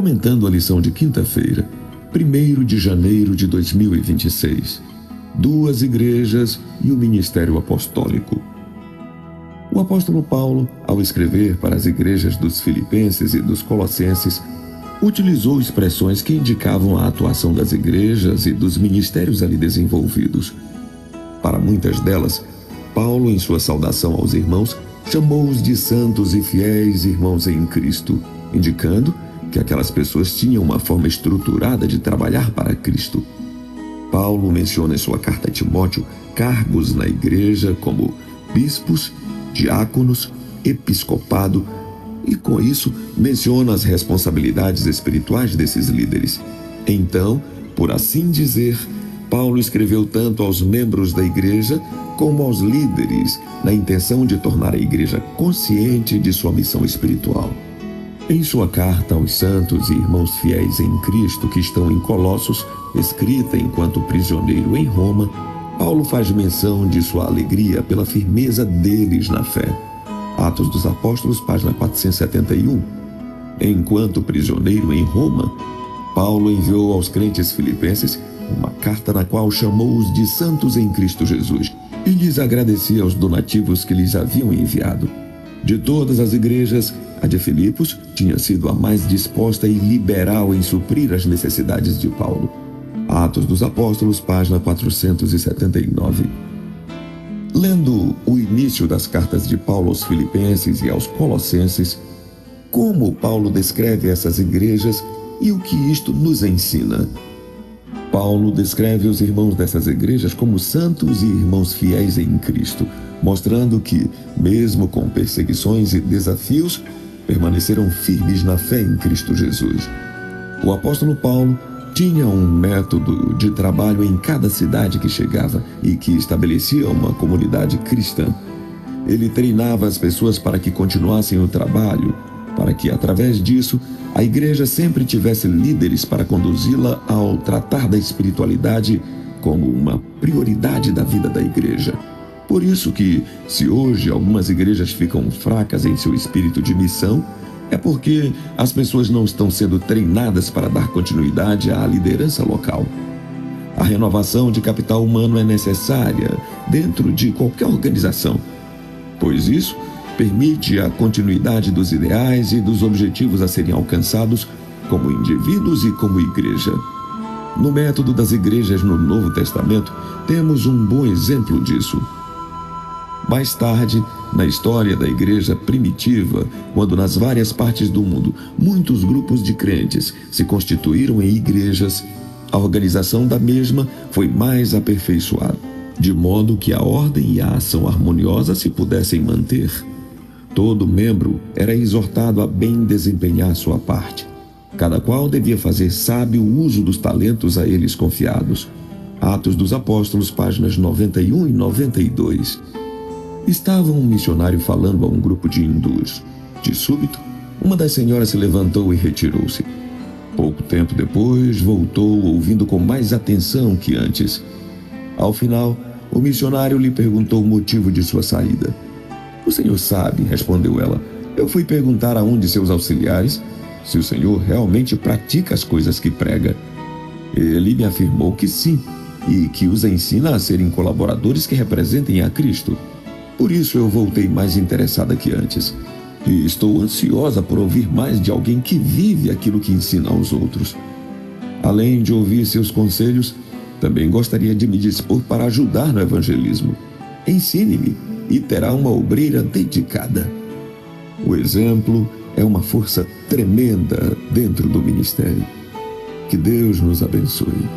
Comentando a lição de quinta-feira, 1º de janeiro de 2026, 2 igrejas e o ministério apostólico. O apóstolo Paulo, ao escrever para as igrejas dos Filipenses e dos Colossenses, utilizou expressões que indicavam a atuação das igrejas e dos ministérios ali desenvolvidos. Para muitas delas, Paulo, em sua saudação aos irmãos, chamou-os de santos e fiéis irmãos em Cristo, indicando que aquelas pessoas tinham uma forma estruturada de trabalhar para Cristo. Paulo menciona em sua carta a Timóteo cargos na igreja como bispos, diáconos, episcopado, e com isso menciona as responsabilidades espirituais desses líderes. Então, por assim dizer, Paulo escreveu tanto aos membros da igreja como aos líderes, na intenção de tornar a igreja consciente de sua missão espiritual. Em sua carta aos santos e irmãos fiéis em Cristo que estão em Colossos, escrita enquanto prisioneiro em Roma, Paulo faz menção de sua alegria pela firmeza deles na fé. Atos dos Apóstolos, página 471. Enquanto prisioneiro em Roma, Paulo enviou aos crentes filipenses uma carta na qual chamou-os de santos em Cristo Jesus e lhes agradecia aos donativos que lhes haviam enviado. De todas as igrejas, a de Filipos tinha sido a mais disposta e liberal em suprir as necessidades de Paulo. Atos dos Apóstolos, página 479. Lendo o início das cartas de Paulo aos Filipenses e aos Colossenses, como Paulo descreve essas igrejas e o que isto nos ensina? Paulo descreve os irmãos dessas igrejas como santos e irmãos fiéis em Cristo, mostrando que, mesmo com perseguições e desafios, permaneceram firmes na fé em Cristo Jesus. O apóstolo Paulo tinha um método de trabalho em cada cidade que chegava e que estabelecia uma comunidade cristã. Ele treinava as pessoas para que continuassem o trabalho, para que, através disso, a igreja sempre tivesse líderes para conduzi-la ao tratar da espiritualidade como uma prioridade da vida da igreja. Por isso que, se hoje algumas igrejas ficam fracas em seu espírito de missão, é porque as pessoas não estão sendo treinadas para dar continuidade à liderança local. A renovação de capital humano é necessária dentro de qualquer organização, pois isso permite a continuidade dos ideais e dos objetivos a serem alcançados como indivíduos e como igreja. No método das igrejas no Novo Testamento, temos um bom exemplo disso. Mais tarde, na história da igreja primitiva, quando nas várias partes do mundo muitos grupos de crentes se constituíram em igrejas, a organização da mesma foi mais aperfeiçoada, de modo que a ordem e a ação harmoniosa se pudessem manter. Todo membro era exortado a bem desempenhar sua parte. Cada qual devia fazer sábio uso dos talentos a eles confiados. Atos dos Apóstolos, páginas 91 e 92. Estava um missionário falando a um grupo de hindus. De súbito, uma das senhoras se levantou e retirou-se. Pouco tempo depois, voltou, ouvindo com mais atenção que antes. Ao final, o missionário lhe perguntou o motivo de sua saída. "O senhor sabe", respondeu ela. "Eu fui perguntar a um de seus auxiliares se o senhor realmente pratica as coisas que prega. Ele me afirmou que sim, e que os ensina a serem colaboradores que representem a Cristo. Por isso eu voltei mais interessada que antes. E estou ansiosa por ouvir mais de alguém que vive aquilo que ensina aos outros. Além de ouvir seus conselhos, também gostaria de me dispor para ajudar no evangelismo. Ensine-me e terá uma obreira dedicada." O exemplo é uma força tremenda dentro do ministério. Que Deus nos abençoe.